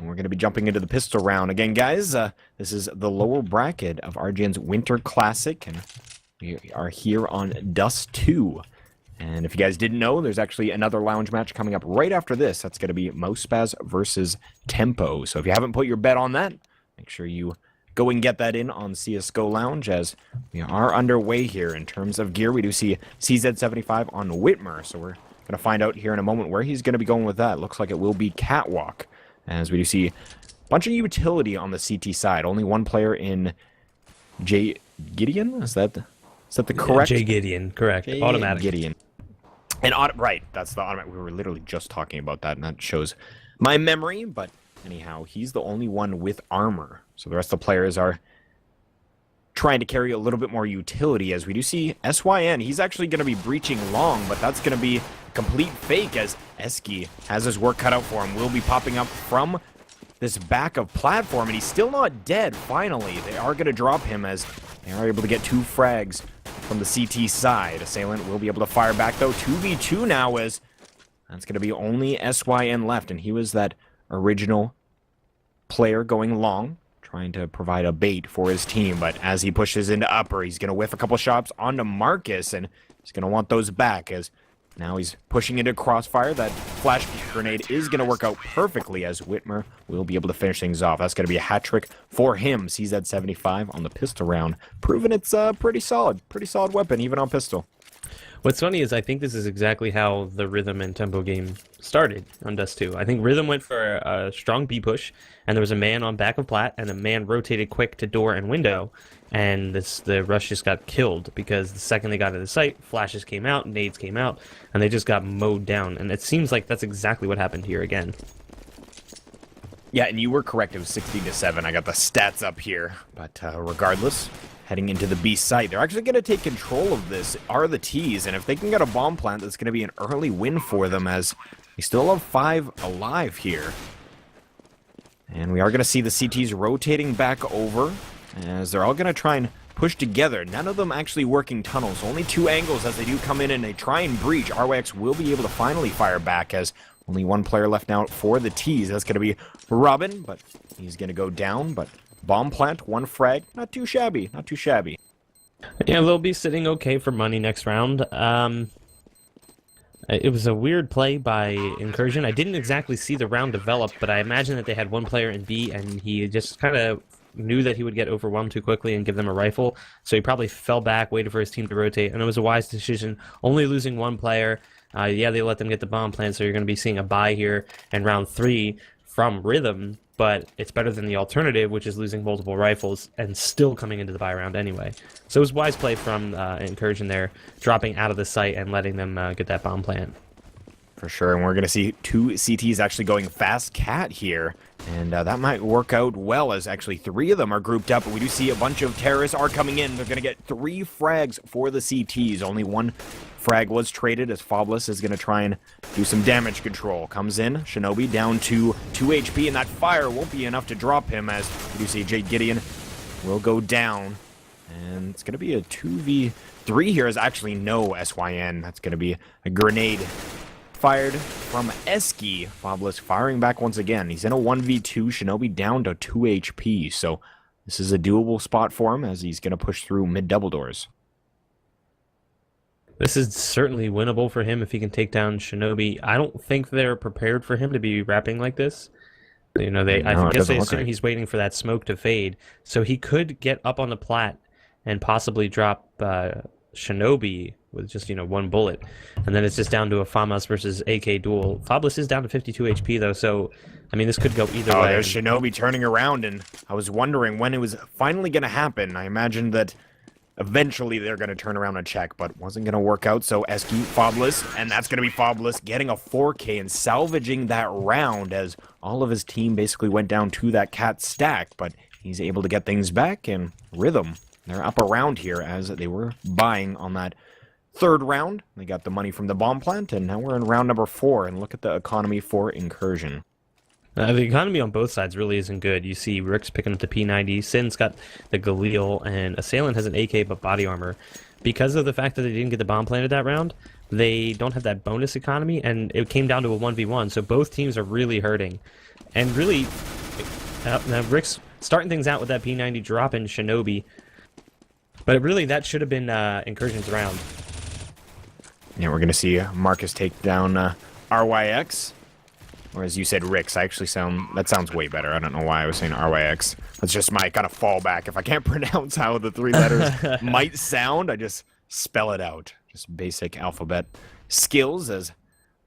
And we're going to be jumping into the pistol round. Again, guys, this is the lower bracket of RGN's Winter Classic, and we are here on Dust 2. And if you guys didn't know, there's actually another lounge match coming up right after this. That's going to be MouseSpaz versus Tempo. So if you haven't put your bet on that, make sure you go and get that in on CSGO Lounge, as we are underway here in terms of gear. We do see CZ75 on Whitmer, so we're going to find out here in a moment where he's going to be going with that. Looks like it will be Catwalk, as we do see a bunch of utility on the CT side. Only one player in J. Gideon? Is that the correct? J. Gideon, correct. J. Automatic. Gideon. And right, that's the automatic. We were literally just talking about that, and that shows my memory. But anyhow, he's the only one with armor. So the rest of the players are trying to carry a little bit more utility, as we do see SYN. He's actually going to be breaching long, but that's going to be a complete fake, as Eski has his work cut out for him. Will be popping up from this back of platform, and he's still not dead. Finally, they are going to drop him, as they are able to get 2 frags from the CT side. Assailant will be able to fire back, though. 2v2 now, as that's going to be only SYN left, and he was that original player going long, trying to provide a bait for his team. But as he pushes into upper, he's going to whiff a couple shots onto Marcus, and he's going to want those back, as now he's pushing into crossfire. That flash grenade is going to work out perfectly, as Whitmer will be able to finish things off. That's going to be a hat trick for him. CZ75 on the pistol round, proving it's a pretty solid weapon, even on pistol. What's funny is I think this is exactly how the Rhythm and Tempo game started on Dust 2. I think Rhythm went for a strong B push, and there was a man on back of plat, and a man rotated quick to door and window, and the rush just got killed, because the second they got to the site, flashes came out, nades came out, and they just got mowed down. And it seems like that's exactly what happened here again. Yeah, and you were correct. It was 16-7. I got the stats up here. But regardless, heading into the B site, they're actually going to take control of this, are the T's. And if they can get a bomb plant, that's going to be an early win for them, as we still have 5 alive here. And we are going to see the CTs rotating back over, as they're all going to try and push together. None of them actually working tunnels. Only 2 angles as they do come in and they try and breach. RYX will be able to finally fire back, as only 1 player left now for the T's. That's going to be Robin, but he's going to go down. But bomb plant, 1 frag. Not too shabby. Not too shabby. Yeah, they'll be sitting okay for money next round. It was a weird play by Incusrion. I didn't exactly see the round develop, but I imagine that they had 1 player in B, and he just kind of knew that he would get overwhelmed too quickly and give them a rifle. So he probably fell back, waited for his team to rotate, and it was a wise decision, only losing 1 player. Yeah, they let them get the bomb plant, so you're going to be seeing a buy here in round 3 from Rhythm, but it's better than the alternative, which is losing multiple rifles and still coming into the buy round anyway. So it was wise play from Incusrion there, dropping out of the site and letting them get that bomb plant. For sure, and we're going to see 2 CTs actually going fast cat here, and that might work out well, as actually 3 of them are grouped up, and we do see a bunch of terrorists are coming in. They're going to get 3 frags for the CTs. Only 1 frag was traded, as Fabless is going to try and do some damage control. Comes in, Shinobi down to 2 HP, and that fire won't be enough to drop him, as we do see Jade Gideon will go down. And it's going to be a 2v3 here, as actually no SYN. That's going to be a grenade fired from Eski. Fabless firing back once again. He's in a 1v2. Shinobi down to 2 HP. So this is a doable spot for him, as he's going to push through mid double doors. This is certainly winnable for him if he can take down Shinobi. I don't think they're prepared for him to be rapping like this. You know, I guess they assume he's waiting for that smoke to fade. So he could get up on the plat and possibly drop Shinobi with just, 1 bullet. And then it's just down to a FAMAS versus AK duel. Fabless is down to 52 HP, though, so, I mean, this could go either way. Oh, there's Shinobi turning around, and I was wondering when it was finally going to happen. I imagined that eventually they're going to turn around and check, but wasn't going to work out. So Eski, Fabless, and that's going to be Fabless getting a 4K and salvaging that round, as all of his team basically went down to that cat stack, but he's able to get things back. And Rhythm, they're up around here, as they were buying on that 3rd round. They got the money from the bomb plant, and now we're in round number 4, and look at the economy for Incusrion. The economy on both sides really isn't good. You see Rick's picking up the P90, Sin's got the Galil, and Assailant has an AK but body armor. Because of the fact that they didn't get the bomb planted that round, they don't have that bonus economy, and it came down to a 1v1, so both teams are really hurting. And really, Now Rick's starting things out with that P90 drop in Shinobi. But really, that should have been Incursion's round. Yeah, we're going to see Marcus take down RYX. Or as you said, Rix. That sounds way better. I don't know why I was saying RYX. That's just my kind of fallback. If I can't pronounce how the 3 letters might sound, I just spell it out. Just basic alphabet skills, as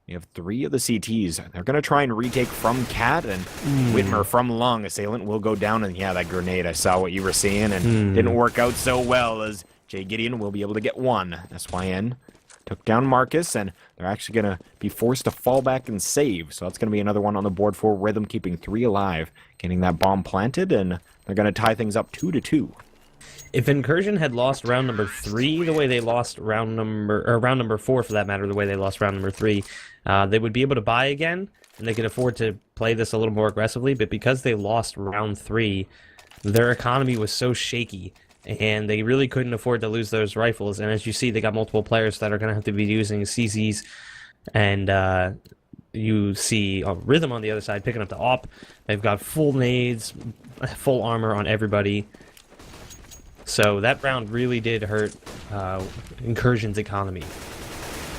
we have 3 of the CTs. They're going to try and retake from Cat, and Whitmer from Long. Assailant will go down, and yeah, that grenade, I saw what you were seeing, and didn't work out so well, as Jay Gideon will be able to get 1. SYN took down Marcus, and they're actually going to be forced to fall back and save. So that's going to be another one on the board for Rhythm, keeping 3 alive, getting that bomb planted, and they're going to tie things up 2-2. If Incursion had lost round number 3 the way they lost round number 4 for that matter, the way they lost round number 3, they would be able to buy again, and they could afford to play this a little more aggressively. But because they lost round 3, their economy was so shaky, and they really couldn't afford to lose those rifles. And as you see, they got multiple players that are going to have to be using CZs, and you see Rhythm on the other side picking up the AWP. They've got full nades, full armor on everybody. So that round really did hurt Incursion's economy.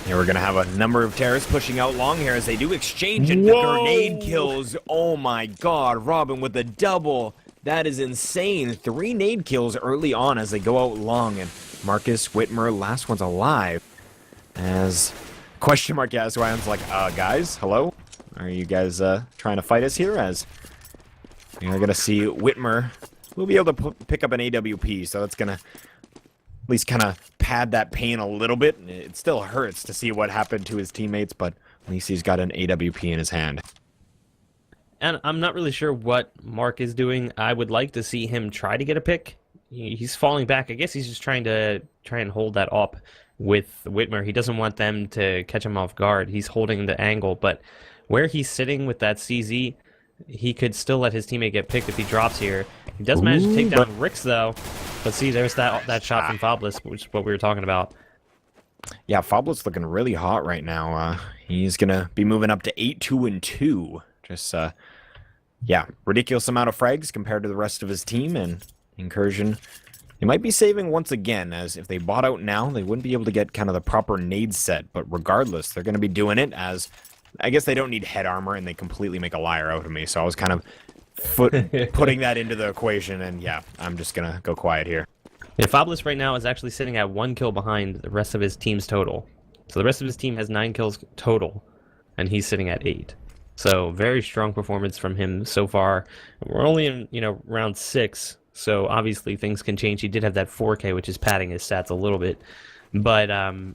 Yeah, we're going to have a number of terrorists pushing out Long here as they do exchange into grenade kills. Oh my god, Robin with the double. That is insane. 3 nade kills early on as they go out Long, and Marcus, Whitmer, last one's alive. As question mark, yeah, so I'm like, guys, hello? Are you guys trying to fight us here? As you're going to see Whitmer will be able to pick up an AWP, so that's going to at least kind of pad that pain a little bit. It still hurts to see what happened to his teammates, but at least he's got an AWP in his hand. And I'm not really sure what Mark is doing. I would like to see him try to get a pick. He's falling back. I guess he's just trying and hold that up with Whitmer. He doesn't want them to catch him off guard. He's holding the angle, but where he's sitting with that CZ, he could still let his teammate get picked if he drops here. He does manage to take down Rix, though. But see, there's that shot from Fabulous, which is what we were talking about. Yeah, Fabulous looking really hot right now. He's going to be moving up to 8-2-2. Just, yeah, ridiculous amount of frags compared to the rest of his team, and Incursion, they might be saving once again, as if they bought out now, they wouldn't be able to get kind of the proper nade set, but regardless, they're going to be doing it, as I guess they don't need head armor, and they completely make a liar out of me, so I was kind of putting that into the equation, and yeah, I'm just going to go quiet here. Yeah, Fabulous right now is actually sitting at 1 kill behind the rest of his team's total. So the rest of his team has 9 kills total, and he's sitting at 8. So very strong performance from him so far. We're only in, round 6, so obviously things can change. He did have that 4K, which is padding his stats a little bit. But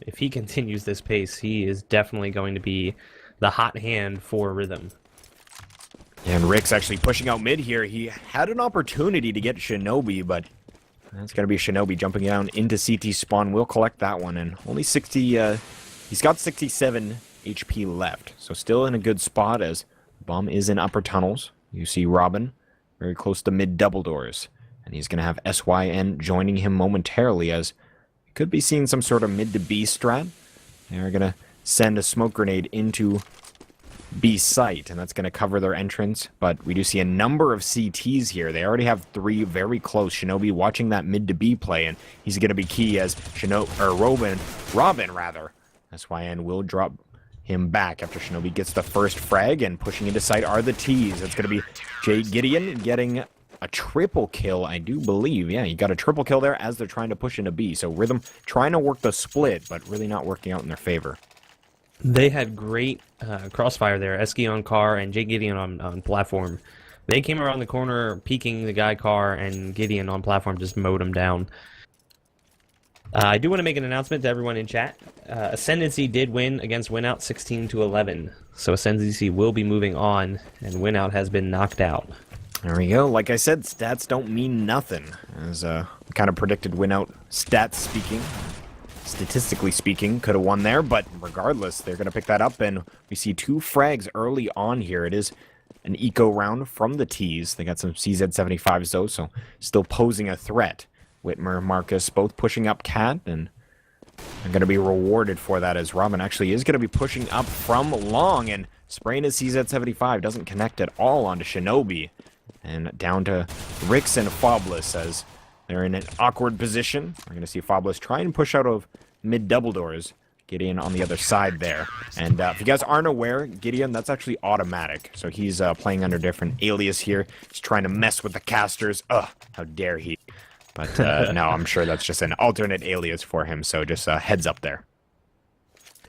if he continues this pace, he is definitely going to be the hot hand for Rhythm. And Rick's actually pushing out mid here. He had an opportunity to get Shinobi, but that's going to be Shinobi jumping down into CT spawn. We'll collect that one, and only 60, he's got 67 HP left, so still in a good spot as bomb is in upper tunnels. You see Robin very close to mid double doors, and he's going to have SYN joining him momentarily, as he could be seeing some sort of mid to B strat. They're going to send a smoke grenade into B site, and that's going to cover their entrance, but we do see a number of CTs here. They already have 3 very close. Shinobi watching that mid to B play, and he's going to be key as Robin rather. SYN will drop him back after Shinobi gets the first frag, and pushing into site are the T's. It's going to be Jay Gideon getting a triple kill, I do believe. Yeah, he got a triple kill there as they're trying to push into B. So Rhythm trying to work the split, but really not working out in their favor. They had great crossfire there. Eski on car and Jay Gideon on platform. They came around the corner, peeking the guy car, and Gideon on platform just mowed him down. I do want to make an announcement to everyone in chat. Ascendancy did win against Winout 16-11. So Ascendancy will be moving on, and Winout has been knocked out. There we go. Like I said, stats don't mean nothing. As kind of predicted Winout stats speaking. Statistically speaking, could have won there, but regardless, they're going to pick that up, and we see 2 frags early on here. It is an eco round from the T's. They got some CZ75s though, so still posing a threat. Whitmer, Marcus, both pushing up Cat, and they're going to be rewarded for that, as Robin actually is going to be pushing up from long, and spraying his CZ75 doesn't connect at all onto Shinobi. And down to Rix and Foblis as they're in an awkward position. We're going to see Foblis try and push out of mid-double doors. Gideon on the other side there. And if you guys aren't aware, Gideon, that's actually automatic. So he's playing under different alias here. He's trying to mess with the casters. Ugh, how dare he. But no, I'm sure that's just an alternate alias for him. So just heads up there.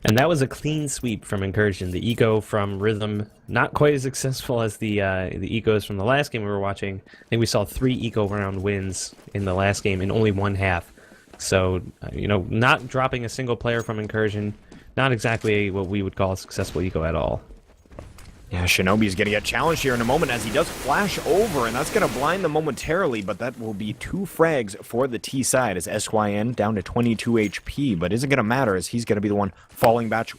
And that was a clean sweep from Incursion. The eco from Rhythm, not quite as successful as the ecos from the last game we were watching. I think we saw 3 eco round wins in the last game in only one half. So, you know, not dropping a single player from Incursion, not exactly what we would call a successful eco at all. Yeah, Shinobi's going to get challenged here in a moment as he does flash over, and that's going to blind them momentarily, but that will be 2 frags for the T side as SYN down to 22 HP, but isn't going to matter as he's going to be the one falling back,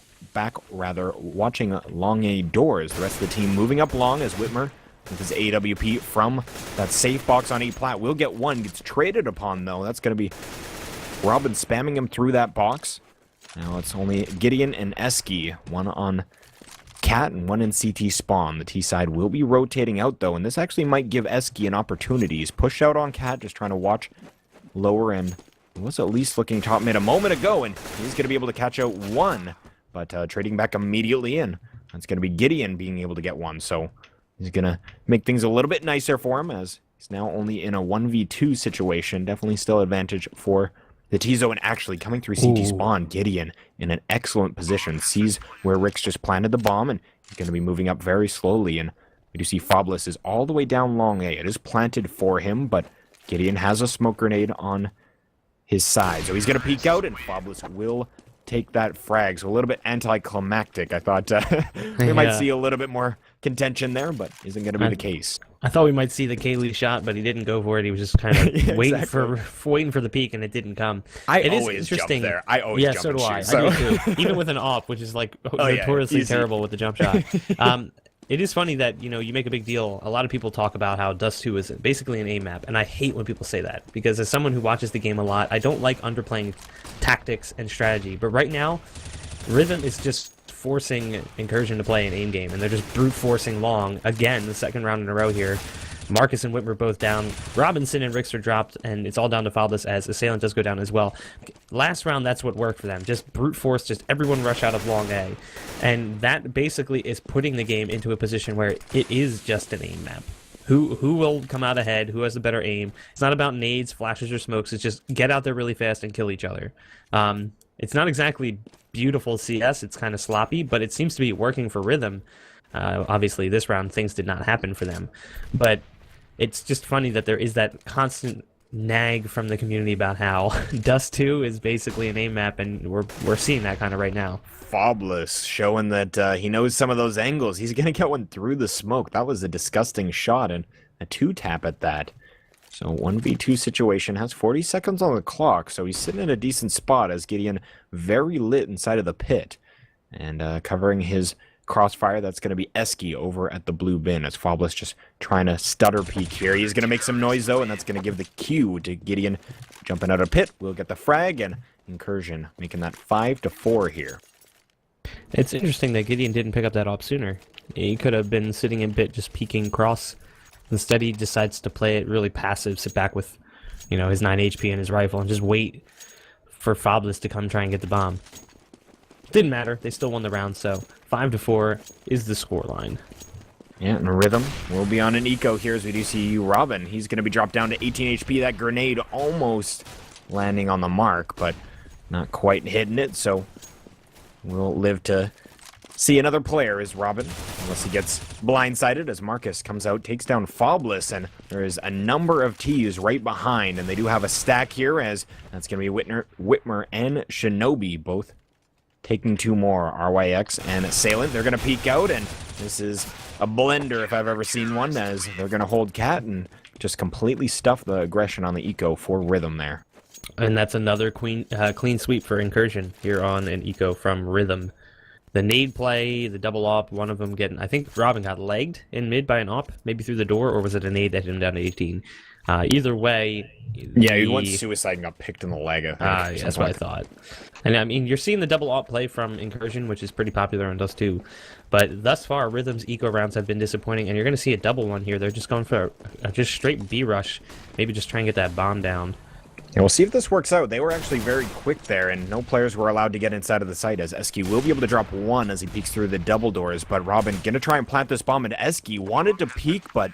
watching long A doors. The rest of the team moving up long as Whitmer with his AWP from that safe box on E plat will get one, gets traded upon though. That's going to be Robin spamming him through that box. Now it's only Gideon and Eski, one on Cat and one in CT spawn. The T side will be rotating out though, and this actually might give Eski an opportunity. He's pushed out on Cat, just trying to watch lower end. He was at least looking top mid a moment ago, and he's going to be able to catch out one, but trading back immediately in. That's going to be Gideon being able to get one, so he's going to make things a little bit nicer for him as he's now only in a 1v2 situation. Definitely still advantage for the T-Zone actually coming through CT spawn. Gideon in an excellent position. Sees where Rix just planted the bomb, and he's going to be moving up very slowly. And we do see Foblis is all the way down long A. It is planted for him, but Gideon has a smoke grenade on his side. So he's going to peek out, and Foblis will take that frag. So a little bit anticlimactic. I thought we might see a little bit more contention there, but isn't going to be the case. I thought we might see the Kaylee shot, but he didn't go for it. He was just kind of waiting for the peak, and it didn't come. It always jump there. I always jump so do I. So. I do too. Even with an op, which is like notoriously terrible with the jump shot. It is funny that, you know, you make a big deal. A lot of people talk about how Dust 2 is basically an A map, and I hate when people say that, because as someone who watches the game a lot, I don't like underplaying tactics and strategy. But right now, Rhythm is just forcing Incursion to play an aim game, and they're just brute forcing long again the second round in a row here. Marcus and Whitmer both down. Robinson and Rix are dropped, and it's all down to Foblis as Assailant does go down as well. Last round, that's what worked for them. Just brute force, just everyone rush out of long A. And that basically is putting the game into a position where it is just an aim map. Who will come out ahead, who has the better aim. It's not about nades, flashes, or smokes. It's just get out there really fast and kill each other. It's not exactly beautiful CS. It's kind of sloppy, but it seems to be working for Rhythm. Obviously, this round, things did not happen for them. But it's just funny that there is that constant nag from the community about how Dust 2 is basically an aim map, and we're seeing that kind of right now. Foblis showing that he knows some of those angles. He's going to get one through the smoke. That was a disgusting shot, and a 2-tap at that. So 1v2 situation, has 40 seconds on the clock, so he's sitting in a decent spot as Gideon very lit inside of the pit. And covering his crossfire, that's going to be Eski over at the blue bin as Foblis just trying to stutter peek here. He's going to make some noise though, and that's going to give the cue to Gideon jumping out of pit. We'll get the frag, and Incursion making that 5-4 here. It's interesting that Gideon didn't pick up that op sooner. He could have been sitting in pit just peeking cross. Instead, he decides to play it really passive, sit back with, you know, his 9 HP and his rifle, and just wait for Foblis to come try and get the bomb. Didn't matter. They still won the round, so 5-4 is the scoreline. Yeah, and Rhythm will be on an eco here as we do see Robin. He's going to be dropped down to 18 HP. That grenade almost landing on the mark, but not quite hitting it, so we'll live to see another player as Robin, unless he gets blindsided as Marcus comes out, takes down Foblis, and there is a number of T's right behind, and they do have a stack here as that's going to be Whitmer and Shinobi, both taking 2 more, RYX and Assailant. They're going to peek out, and this is a blender if I've ever seen one, as they're going to hold Cat and just completely stuff the aggression on the eco for Rhythm there. And that's another clean sweep for Incursion here on an eco from Rhythm. The nade play, the double op, one of them getting... I think Robin got legged in mid by an op, maybe through the door, or was it a nade that hit him down to 18? Either way... Yeah, he went suicide and got picked in the leg, I think. Yeah, that's what I thought. And I mean, you're seeing the double op play from Incursion, which is pretty popular on Dust 2. But thus far, Rhythm's eco rounds have been disappointing, and you're going to see a double one here. They're just going for a just straight B rush, maybe just try and get that bomb down. Yeah, we'll see if this works out. They were actually very quick there, and no players were allowed to get inside of the site, as Eski will be able to drop one as he peeks through the double doors. But Robin gonna try and plant this bomb, and Eski wanted to peek, but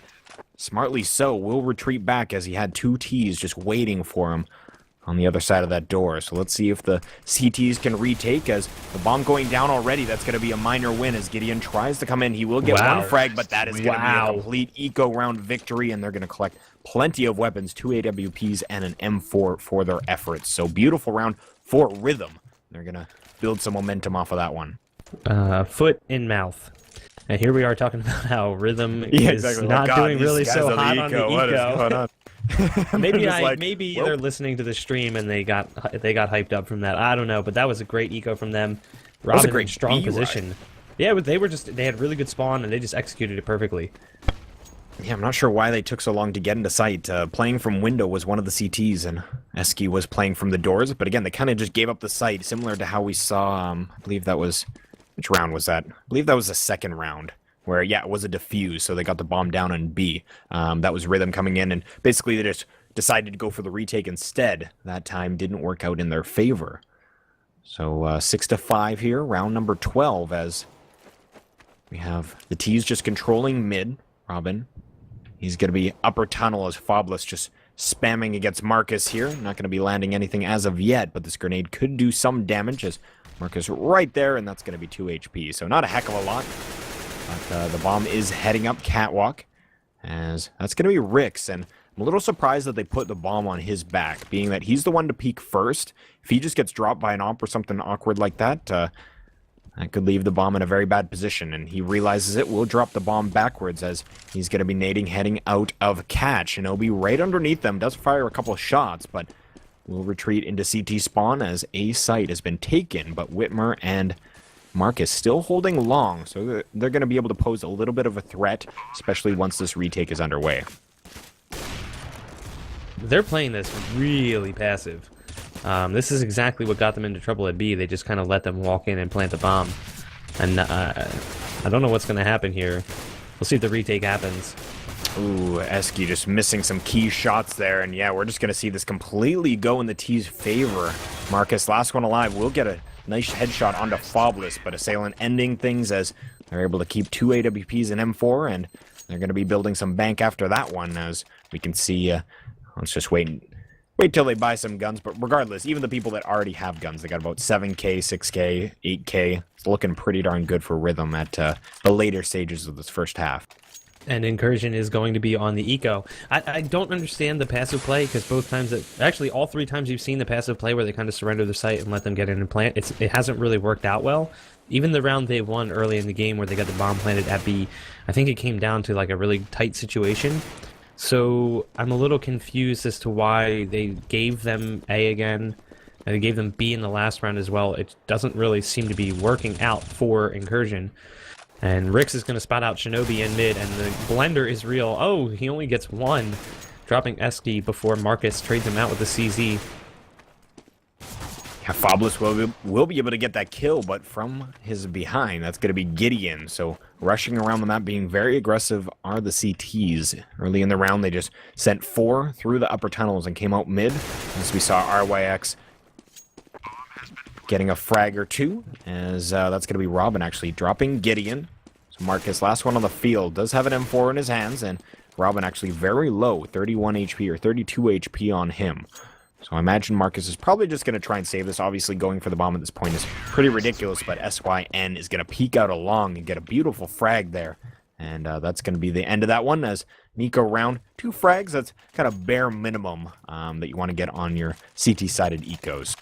smartly so, will retreat back as he had two Ts just waiting for him on the other side of that door. So let's see if the CTs can retake, as the bomb going down already. That's going to be a minor win as Gideon tries to come in. He will get one frag, but that is going to be a complete eco round victory, and they're going to collect plenty of weapons, 2 AWPs and an M4 for their efforts. So beautiful round for Rhythm. They're going to build some momentum off of that one. Foot in mouth. And here we are talking about how Rhythm is not doing really so hot on the eco. What is going on? Maybe they're listening to the stream and they got hyped up from that. I don't know, but that was a great eco from them. Robin was a great strong position. Ride. Yeah, but they had really good spawn and they just executed it perfectly. Yeah, I'm not sure why they took so long to get into sight. Playing from window was one of the CTs, and Eski was playing from the doors. But again, they kind of just gave up the sight, similar to how we saw. I believe that was, which round was that? I believe that was the second round. Where, yeah, it was a defuse, so they got the bomb down on B. That was Rhythm coming in, and basically they just decided to go for the retake instead. That time didn't work out in their favor. So 6-5 here, round number 12, as we have the T's just controlling mid. Robin, he's going to be upper tunnel as Fobless just spamming against Marcus here. Not going to be landing anything as of yet, but this grenade could do some damage as Marcus right there, and that's going to be 2 HP. So not a heck of a lot. But the bomb is heading up catwalk, as that's going to be Rick's, and I'm a little surprised that they put the bomb on his back, being that he's the one to peek first. If he just gets dropped by an op or something awkward like that, that could leave the bomb in a very bad position, and he realizes it, will drop the bomb backwards as he's going to be nading heading out of catch. Shinobi right underneath them, does fire a couple of shots, but will retreat into CT spawn as A site has been taken, but Whitmer and Marcus still holding long, so they're going to be able to pose a little bit of a threat, especially once this retake is underway. They're playing this really passive. This is exactly what got them into trouble at B. They just kind of let them walk in and plant the bomb. And I don't know what's going to happen here. We'll see if the retake happens. Ooh, Eski just missing some key shots there, and yeah, we're just going to see this completely go in the T's favor. Marcus, last one alive, will get a nice headshot onto Fobless, but Assailant ending things as they're able to keep 2 AWPs and M4, and they're going to be building some bank after that one, as we can see. Let's just wait till they buy some guns, but regardless, even the people that already have guns, they got about 7K, 6K, 8K. It's looking pretty darn good for Rhythm at the later stages of this first half. And Incursion is going to be on the eco. I don't understand the passive play, because both times actually all 3 times you've seen the passive play where they kind of surrender the site and let them get in and plant, it hasn't really worked out well. Even the round they won early in the game where they got the bomb planted at B, I think it came down to like a really tight situation. So I'm a little confused as to why they gave them A again, and they gave them B in the last round as well. It doesn't really seem to be working out for Incursion. And Rix is going to spot out Shinobi in mid, and the blender is real. Oh, he only gets 1, dropping Eski before Marcus trades him out with the CZ. Yeah, Fobless will be able to get that kill, but from his behind, that's going to be Gideon. So rushing around the map, being very aggressive are the CTs. Early in the round, they just sent 4 through the upper tunnels and came out mid, as we saw RYX getting a frag or 2, as that's going to be Robin actually dropping Gideon. So Marcus, last one on the field, does have an M4 in his hands, and Robin actually very low, 31 HP or 32 HP on him. So I imagine Marcus is probably just going to try and save this. Obviously, going for the bomb at this point is pretty ridiculous, but SYN is going to peek out along and get a beautiful frag there. And that's going to be the end of that one, as Nico round 2 frags. That's kind of bare minimum that you want to get on your CT-sided ecos.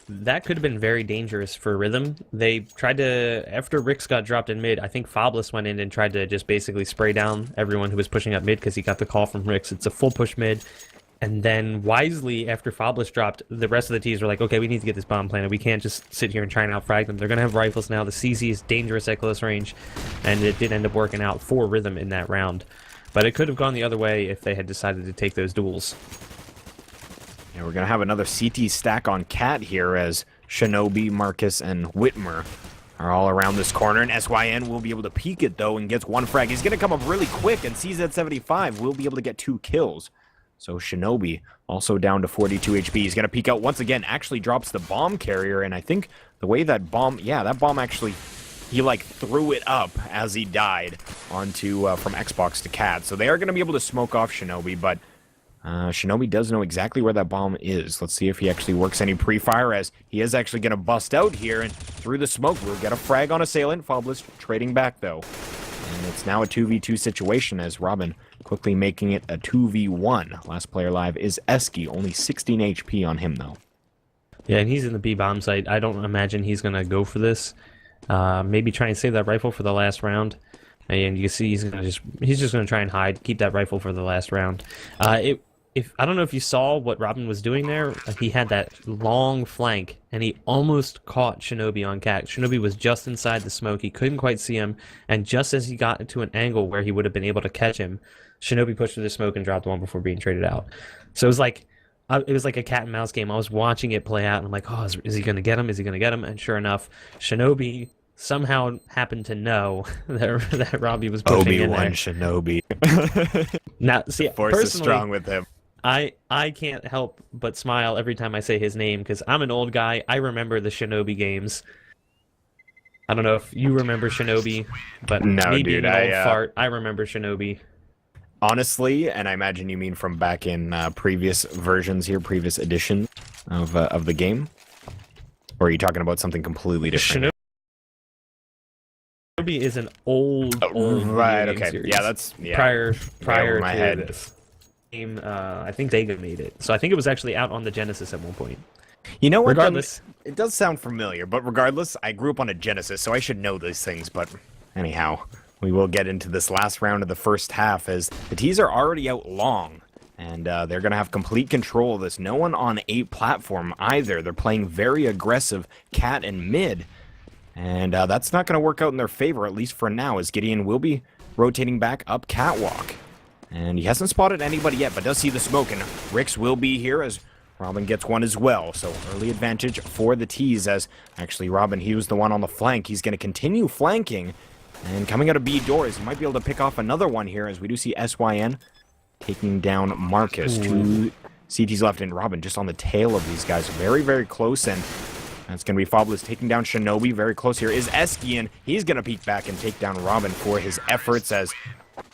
That could have been very dangerous for Rhythm. They tried to, after Rix got dropped in mid, I think Fobless went in and tried to just basically spray down everyone who was pushing up mid because he got the call from Rix. It's a full push mid. And then wisely, after Foblis dropped, the rest of the teams were like, okay, we need to get this bomb planted. We can't just sit here and try and outfrag them. They're going to have rifles now. The CZ is dangerous at close range, and it did end up working out for Rhythm in that round. But it could have gone the other way if they had decided to take those duels. And we're going to have another CT stack on Cat here as Shinobi, Marcus, and Whitmer are all around this corner. And SYN will be able to peek it, though, and gets one frag. He's going to come up really quick, and CZ75 will be able to get 2 kills. So Shinobi also down to 42 HP. He's going to peek out once again, actually drops the bomb carrier, and I think the way that bomb, yeah, that bomb actually, he like threw it up as he died onto, from Xbox to Cat. So they are going to be able to smoke off Shinobi, but Shinobi does know exactly where that bomb is. Let's see if he actually works any pre-fire, as he is actually going to bust out here, and through the smoke, we'll get a frag on Assailant. Foblis trading back, though. And it's now a 2v2 situation as Robin quickly making it a 2v1. Last player alive is Eski, only 16 HP on him, though. Yeah, and he's in the B bomb site. I don't imagine he's going to go for this. Maybe try and save that rifle for the last round. And you can see he's just going to try and hide, keep that rifle for the last round. I don't know if you saw what Robin was doing there. He had that long flank, and he almost caught Shinobi on Cat. Shinobi was just inside the smoke. He couldn't quite see him, and just as he got into an angle where he would have been able to catch him, Shinobi pushed through the smoke and dropped one before being traded out. So it was like a cat and mouse game. I was watching it play out, and I'm like, oh, is he going to get him? Is he going to get him? And sure enough, Shinobi somehow happened to know that Robbie was pushing in there. Obi-Wan Shinobi. Now, see, the force is strong with him. I can't help but smile every time I say his name, because I'm an old guy. I remember the Shinobi games. I don't know if you remember Shinobi, but no, me dude, being an old fart, I remember Shinobi. Honestly, and I imagine you mean from back in previous versions here, previous editions of the game? Or are you talking about something completely different? Shinobi is an old right, game okay. series. Yeah, that's prior to my head. This. I think Sega made it, so I think it was actually out on the Genesis at one point. You know what? Regardless, it does sound familiar, but regardless, I grew up on a Genesis, so I should know these things. But anyhow, we will get into this last round of the first half as the T's are already out long, and they're going to have complete control of this. No one on A platform either. They're playing very aggressive Cat and mid, and that's not going to work out in their favor, at least for now, as Gideon will be rotating back up Catwalk. And he hasn't spotted anybody yet, but does see the smoke, and Rix will be here as Robin gets one as well. So early advantage for the T's, as actually Robin, he was the one on the flank. He's going to continue flanking, and coming out of B doors, he might be able to pick off another one here, as we do see SYN taking down Marcus. Ooh. 2 CTs left, and Robin just on the tail of these guys. Very, very close, and that's going to be Foblis taking down Shinobi. Very close here is Eski, and he's going to peek back and take down Robin for his efforts, as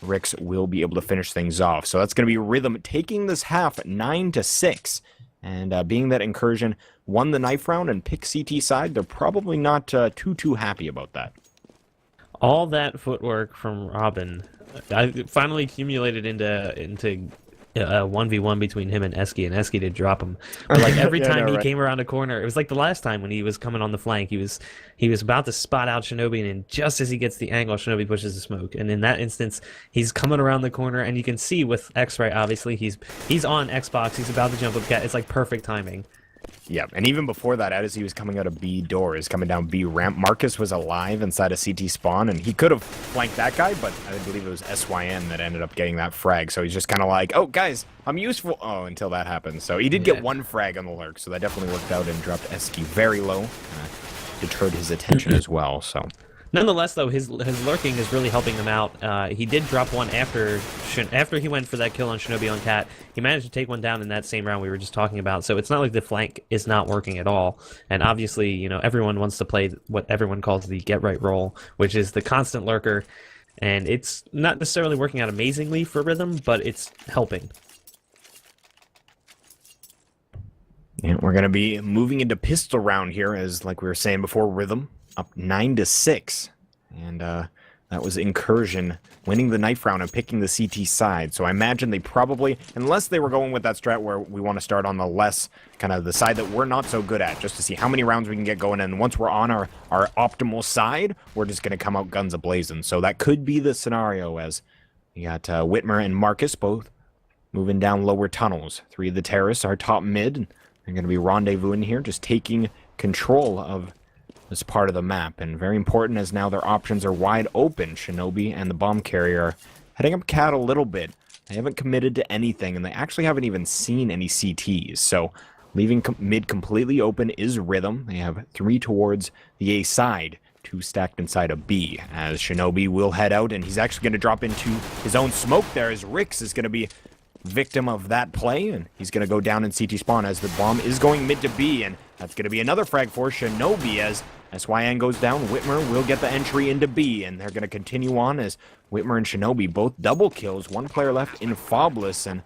Rix will be able to finish things off. So that's going to be Rhythm taking this half 9-6. And being that Incursion won the knife round and picked CT side, they're probably not too happy about that. All that footwork from Robin, I finally accumulated into a 1v1 between him and Eski did drop him. But like every time he came around a corner, it was like the last time when he was coming on the flank, he was about to spot out Shinobi, and then just as he gets the angle, Shinobi pushes the smoke. And in that instance, he's coming around the corner, and you can see with X-Ray, obviously, he's on Xbox, he's about to jump up Cat. It's like perfect timing. Yeah, and even before that, as he was coming out of B doors, coming down B ramp, Marcus was alive inside a CT spawn, and he could have flanked that guy, but I believe it was SYN that ended up getting that frag, so he's just kind of like, oh, guys, I'm useful. Oh, until that happened. So he did get one frag on the lurk, so that definitely worked out and dropped Eski very low. Deterred his attention as well, so... Nonetheless, though, his lurking is really helping them out. He did drop one after he went for that kill on Shinobi on Cat. He managed to take one down in that same round we were just talking about. So it's not like the flank is not working at all. And obviously, you know, everyone wants to play what everyone calls the get right role, which is the constant lurker. And it's not necessarily working out amazingly for Rhythm, but it's helping. Yeah, we're going to be moving into pistol round here, as like we were saying before, Rhythm up 9-6, and that was Incursion winning the knife round and picking the CT side. So I imagine they probably, unless they were going with that strat where we want to start on the less, kind of the side that we're not so good at, just to see how many rounds we can get going, and once we're on our optimal side, we're just going to come out guns a-blazing. So that could be the scenario, as we got Whitmer and Marcus both moving down lower tunnels. 3 of the terrorists are top mid. They're going to be rendezvousing here, just taking control of this part of the map. And very important, as now their options are wide open. Shinobi and the bomb carrier are heading up cat a little bit. They haven't committed to anything, and they actually haven't even seen any CTs. So leaving mid completely open is Rhythm. They have 3 towards the A side, 2 stacked inside a B, as Shinobi will head out, and he's actually going to drop into his own smoke there, as Rix is going to be victim of that play, and he's going to go down in CT spawn as the bomb is going mid to B, and that's going to be another frag for Shinobi as SYN goes down. Whitmer will get the entry into B, and they're going to continue on as Whitmer and Shinobi both double kills. 1 player left in Fobless, and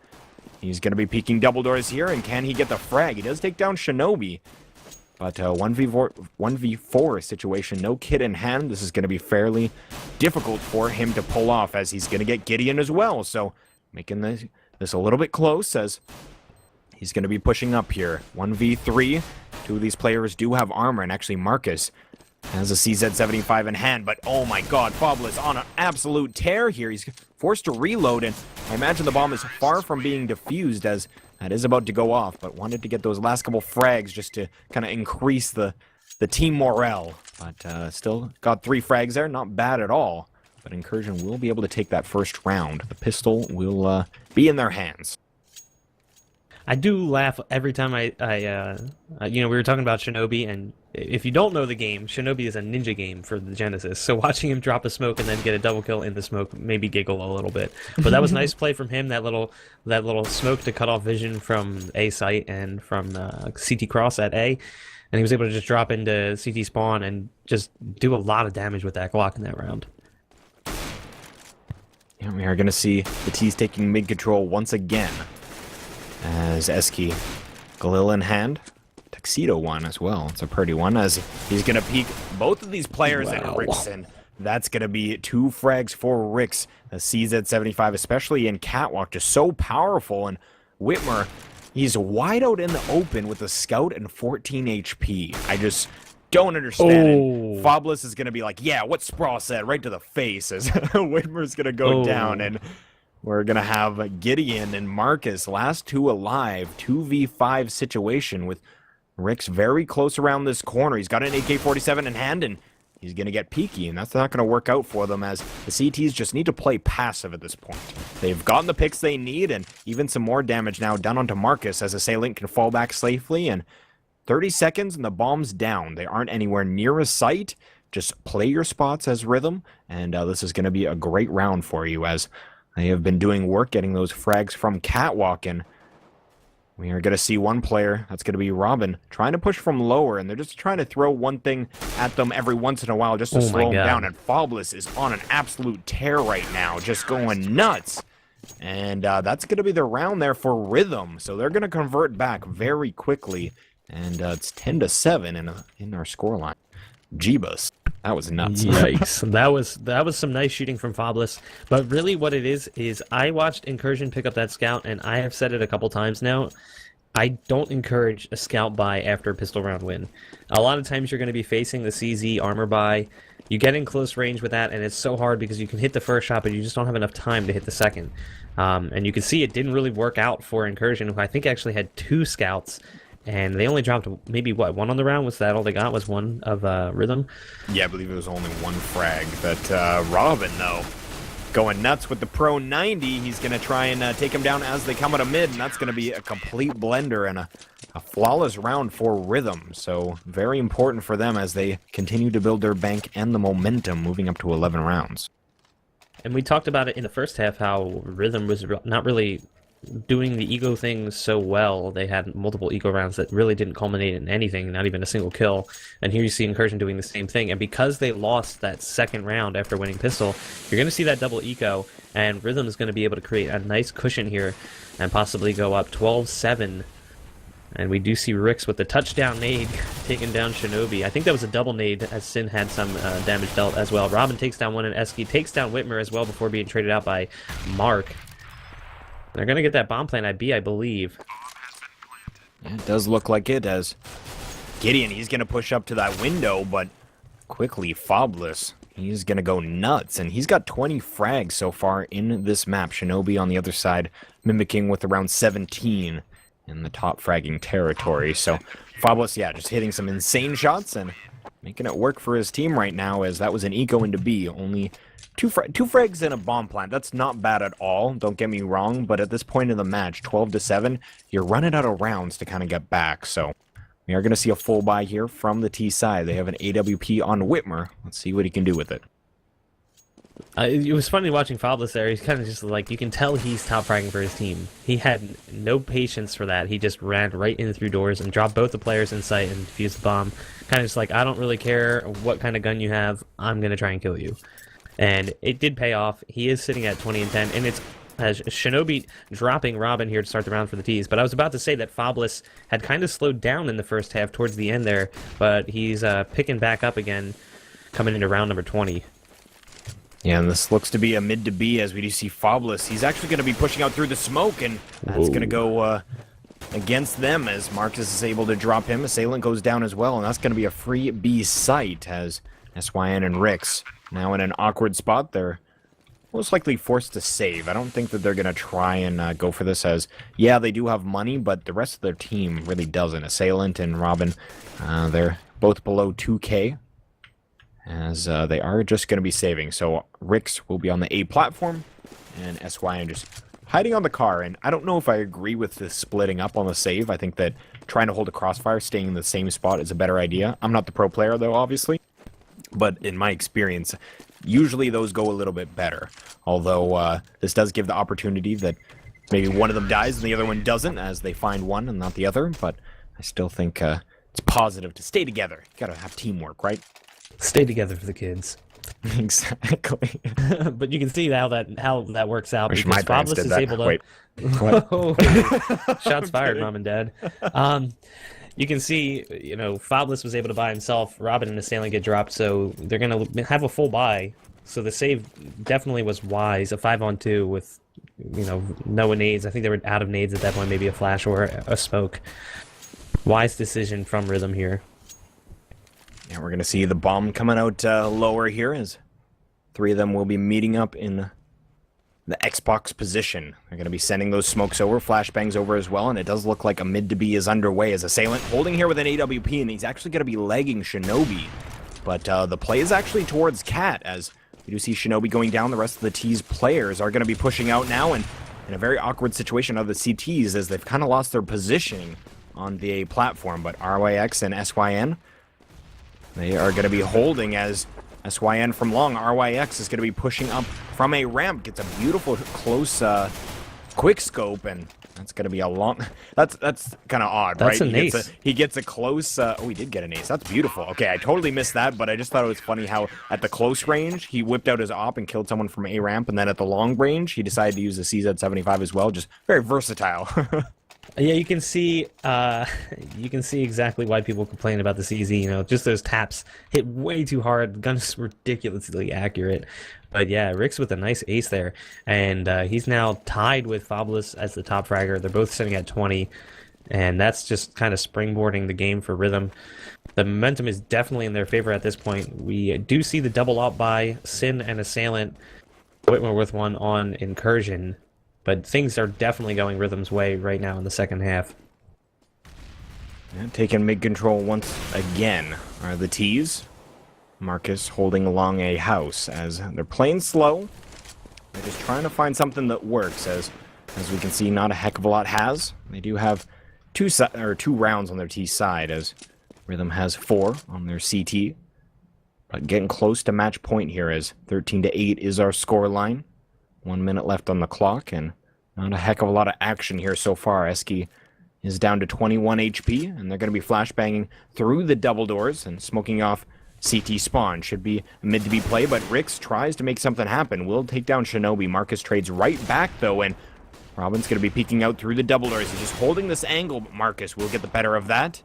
he's going to be peeking double doors here, and can he get the frag? He does take down Shinobi, but 1v4 situation, no kit in hand. This is going to be fairly difficult for him to pull off, as he's going to get Gideon as well, so making this a little bit close, as he's going to be pushing up here. 1v3. 2 of these players do have armor, and actually Marcus has a CZ75 in hand, but oh my god, Fobless on an absolute tear here. He's forced to reload, and I imagine the bomb is far from being defused, as that is about to go off, but wanted to get those last couple frags just to kind of increase the team morale. But still got 3 frags there, not bad at all. But Incursion will be able to take that first round. The pistol will be in their hands. I do laugh every time we were talking about Shinobi, and if you don't know the game, Shinobi is a ninja game for the Genesis, so watching him drop a smoke and then get a double kill in the smoke made me giggle a little bit. But that was nice play from him, that little smoke to cut off vision from A site and from CT cross at A, and he was able to just drop into CT spawn and just do a lot of damage with that Glock in that round. Yeah, we are going to see the T's taking mid control once again, as Eski Galil in hand. Tuxedo one as well. It's a pretty one, as he's going to peek both of these players at Rix, and that's going to be 2 frags for Rix. The CZ75, especially in Catwalk, just so powerful, and Whitmer, he's wide out in the open with a scout and 14 HP. I just don't understand it. Fobless is going to be like, yeah, what Sprawll said, right to the face, as Whitmer's going to go down, and we're going to have Gideon and Marcus, last 2 alive, 2v5 situation with Rix very close around this corner. He's got an AK-47 in hand, and he's going to get peeky, and that's not going to work out for them, as the CTs just need to play passive at this point. They've gotten the picks they need, and even some more damage now done onto Marcus, as Assailant can fall back safely, and 30 seconds and the bomb's down. They aren't anywhere near a site. Just play your spots as Rhythm, and this is going to be a great round for you, as they have been doing work getting those frags from Catwalk, and we are going to see 1 player, that's going to be Robin, trying to push from lower, and they're just trying to throw one thing at them every once in a while just to slow them down, and Fobless is on an absolute tear right now, just going nuts. And that's going to be the round there for Rhythm, so they're going to convert back very quickly, and it's 10-7 in our scoreline. Jeebus. That was nuts. Yikes. that was some nice shooting from Fobless. But really what it is I watched Incursion pick up that scout, and I have said it a couple times now. I don't encourage a scout buy after a pistol round win. A lot of times you're going to be facing the CZ armor buy. You get in close range with that, and it's so hard because you can hit the first shot, but you just don't have enough time to hit the second. And you can see it didn't really work out for Incursion, who I think actually had 2 scouts. And they only dropped maybe, what, 1 on the round? Was that all they got? Was 1 of Rhythm? Yeah, I believe it was only 1 frag. But Robin, though, going nuts with the Pro 90. He's going to try and take him down as they come out of mid, and that's going to be a complete blender and a flawless round for Rhythm. So very important for them as they continue to build their bank and the momentum moving up to 11 rounds. And we talked about it in the first half, how Rhythm was not really doing the ego thing so well. They had multiple ego rounds that really didn't culminate in anything, not even a single kill. And here you see Incursion doing the same thing. And because they lost that second round after winning pistol, you're going to see that double eco, and Rhythm is going to be able to create a nice cushion here and possibly go up 12-7. And we do see Rix with the touchdown nade taking down Shinobi. I think that was a double nade, as Sin had some damage dealt as well. Robin takes down 1, and Eski takes down Whitmer as well before being traded out by Mark. They're going to get that bomb plant at B, I believe. Yeah, it does look like it, as Gideon, he's going to push up to that window, but quickly Fobless, He's going to go nuts, and he's got 20 frags so far in this map. Shinobi on the other side, mimicking with around 17 in the top fragging territory. So, Fabulous, yeah, just hitting some insane shots and making it work for his team right now, as that was an eco into B. Only two frags in a bomb plant. That's not bad at all, don't get me wrong, but at this point in the match, 12-7, you're running out of rounds to kind of get back, so... We are going to see a full buy here from the T side. They have an AWP on Whitmer. Let's see what he can do with it. It was funny watching Fabulous there. He's kind of just like, you can tell he's top fragging for his team. He had no patience for that. He just ran right in through doors and dropped both the players in sight and defused the bomb. Kind of just like, I don't really care what kind of gun you have. I'm going to try and kill you. And it did pay off. He is sitting at 20-10, and it's Shinobi dropping Robin here to start the round for the T's. But I was about to say that Fabulous had kind of slowed down in the first half towards the end there, but he's picking back up again coming into round number 20. Yeah, and this looks to be a mid to B as we do see Fabulous. He's actually going to be pushing out through the smoke, and that's going to go against them as Marcus is able to drop him. Assailant goes down as well, and that's going to be a free B site as SYN and Rix now in an awkward spot. They're most likely forced to save. I don't think that they're going to try and go for this as, yeah, they do have money, but the rest of their team really doesn't. Assailant and Robin, they're both below 2K, as they are just going to be saving. So Rix will be on the A platform, and SYN just hiding on the car. And I don't know if I agree with this splitting up on the save. I think that trying to hold a crossfire, staying in the same spot is a better idea. I'm not the pro player, though, obviously. But in my experience, usually those go a little bit better. Although this does give the opportunity that maybe one of them dies and the other one doesn't, as they find one and not the other. But I still think it's positive to stay together. You gotta have teamwork, right? Stay together for the kids. Exactly. But you can see how that works out. Wish because my parents Fabulous did is that. able to... Wait. What? Shots fired, Mom and Dad. You can see, Fabulous was able to buy himself. Robin and Assailant get dropped, so they're going to have a full buy. So the save definitely was wise. A 5-on-2 with, no nades. I think they were out of nades at that point, maybe a flash or a smoke. Wise decision from Rhythm here. Yeah, we're going to see the bomb coming out lower here, as three of them will be meeting up in the Xbox position. They're going to be sending those smokes over, flashbangs over as well, and it does look like a mid to B is underway as Assailant holding here with an AWP, and he's actually going to be lagging Shinobi. But the play is actually towards Cat, as we do see Shinobi going down. The rest of the T's players are going to be pushing out now, and in a very awkward situation of the CTs, as they've kind of lost their positioning on the A platform. But RYX and SYN, they are going to be holding as SYN from long. RYX is going to be pushing up from a ramp. Gets a beautiful close quick scope, and that's going to be a long... That's kind of odd, that's right? An ace. He gets a close... oh, he did get an ace. That's beautiful. Okay, I totally missed that, but I just thought it was funny how at the close range, he whipped out his op and killed someone from A ramp, and then at the long range, he decided to use the CZ75 as well. Just very versatile. Yeah, you can see exactly why people complain about the CZ. Just those taps hit way too hard. The gun's ridiculously accurate. But yeah, Rix with a nice ace there, and he's now tied with Fabulous as the top fragger. They're both sitting at 20, and that's just kind of springboarding the game for Rhythm. The momentum is definitely in their favor at this point. We do see the double op by Sin and Assailant. Whitmer with one on Incursion. But things are definitely going Rhythm's way right now in the second half. Yeah, taking mid-control once again are the T's. Marcus holding along a house as they're playing slow. They're just trying to find something that works, as we can see, not a heck of a lot has. They do have two rounds on their T side, as Rhythm has 4 on their CT. But getting close to match point here, as 13-8 is our score line. 1 minute left on the clock, and not a heck of a lot of action here so far. Eski is down to 21 HP, and they're going to be flashbanging through the double doors and smoking off CT spawn. Should be a mid-to-B play, but Rix tries to make something happen. Will take down Shinobi. Marcus trades right back, though, and Robin's going to be peeking out through the double doors. He's just holding this angle, but Marcus will get the better of that.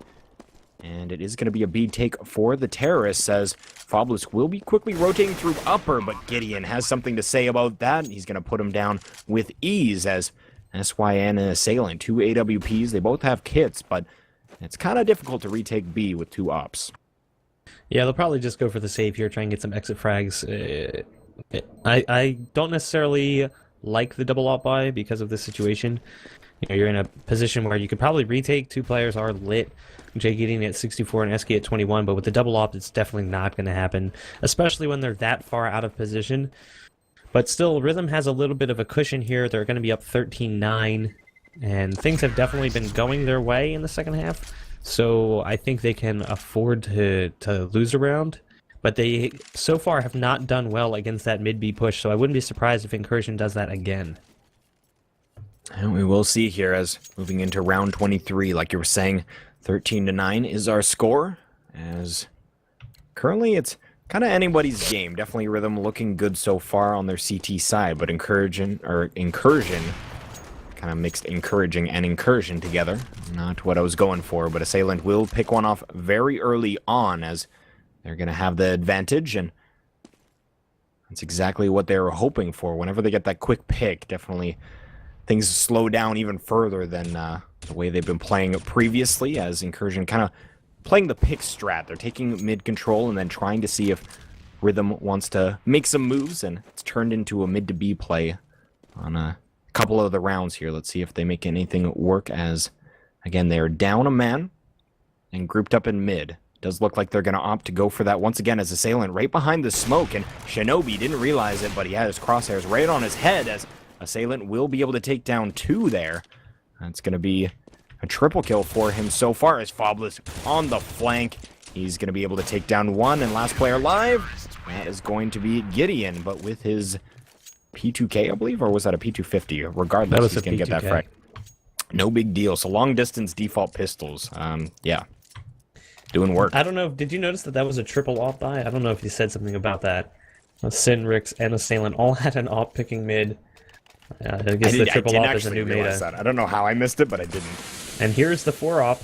And it is going to be a B take for the terrorists, as Fabulous will be quickly rotating through upper, but Gideon has something to say about that. He's going to put him down with ease, as SYN and Assailant, 2 AWPs. They both have kits, but it's kind of difficult to retake B with 2 ops. Yeah, they'll probably just go for the save here, try and get some exit frags. I don't necessarily like the double op buy because of this situation. You know, you're in a position where you could probably retake. Two players are lit. Jay Gideon at 64 and Eski at 21, but with the double op, it's definitely not going to happen, especially when they're that far out of position. But still, Rhythm has a little bit of a cushion here. They're going to be up 13-9, and things have definitely been going their way in the second half. So I think they can afford to lose a round. But they, so far, have not done well against that mid-B push, so I wouldn't be surprised if Incursion does that again. And we will see here as moving into round 23, like you were saying, 13-9 is our score, as currently it's kind of anybody's game. Definitely Rhythm looking good so far on their CT side, but Incursion, kind of mixed encouraging and incursion together. Not what I was going for, but Assailant will pick one off very early on, as they're going to have the advantage, and that's exactly what they were hoping for. Whenever they get that quick pick, definitely things slow down even further than the way they've been playing previously, as Incursion kind of playing the pick strat. They're taking mid control and then trying to see if Rhythm wants to make some moves, and it's turned into a mid to B play on a couple of the rounds here. Let's see if they make anything work, as again they are down a man and grouped up in mid. Does look like they're going to opt to go for that once again, as Assailant right behind the smoke, and Shinobi didn't realize it, but he had his crosshairs right on his head, as Assailant will be able to take down two there. That's going to be a triple kill for him so far, as Fabless on the flank. He's going to be able to take down one, and last player alive, that is going to be Gideon, but with his P2K, I believe, or was that a P250? Regardless, he's going to get that frag. No big deal. So long distance default pistols. Yeah. Doing work. I don't know. Did you notice that that was a triple op buy? I don't know if you said something about that. Sin, Rix, and Assailant all had an op picking mid. I guess the triple op is a new meta. That. I don't know how I missed it, but I didn't. And here's the 4 op,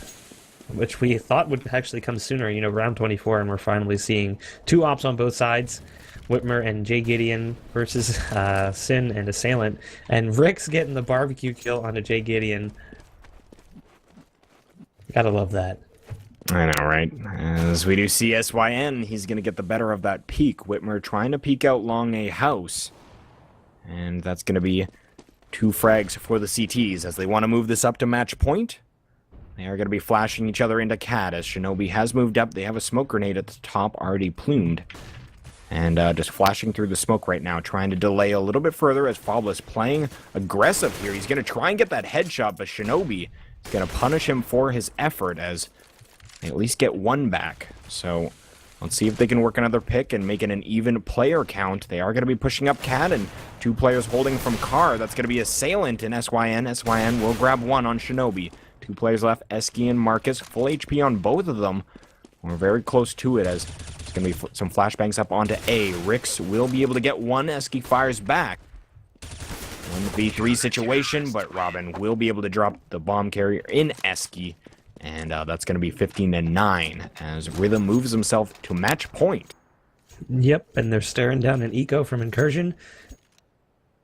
which we thought would actually come sooner, you know, round 24, and we're finally seeing 2 ops on both sides. Whitmer and Jay Gideon versus Sin and Assailant. And Rix getting the barbecue kill onto Jay Gideon. Gotta love that. I know, right? As we do see SYN, he's going to get the better of that peek. Whitmer trying to peek out long a house. And that's going to be 2 frags for the CTs, as they want to move this up to match point. They are going to be flashing each other into CAD, as Shinobi has moved up. They have a smoke grenade at the top already plumed. And just flashing through the smoke right now, trying to delay a little bit further, as Fabless playing aggressive here. He's going to try and get that headshot, but Shinobi is going to punish him for his effort, as they at least get 1 back. So let's see if they can work another pick and make it an even player count. They are going to be pushing up CAD, and 2 players holding from Car. That's going to be Assailant and SYN. SYN will grab 1 on Shinobi. 2 players left, Eski and Marcus. Full HP on both of them. We're very close to it, as there's going to be some flashbangs up onto A. Rix will be able to get 1. Eski fires back. 1v3 situation, but Robin will be able to drop the bomb carrier in Eski. And that's going to be 15-9, as Rhythm moves himself to match point. Yep, and they're staring down an eco from Incursion.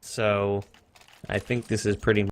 So I think this is pretty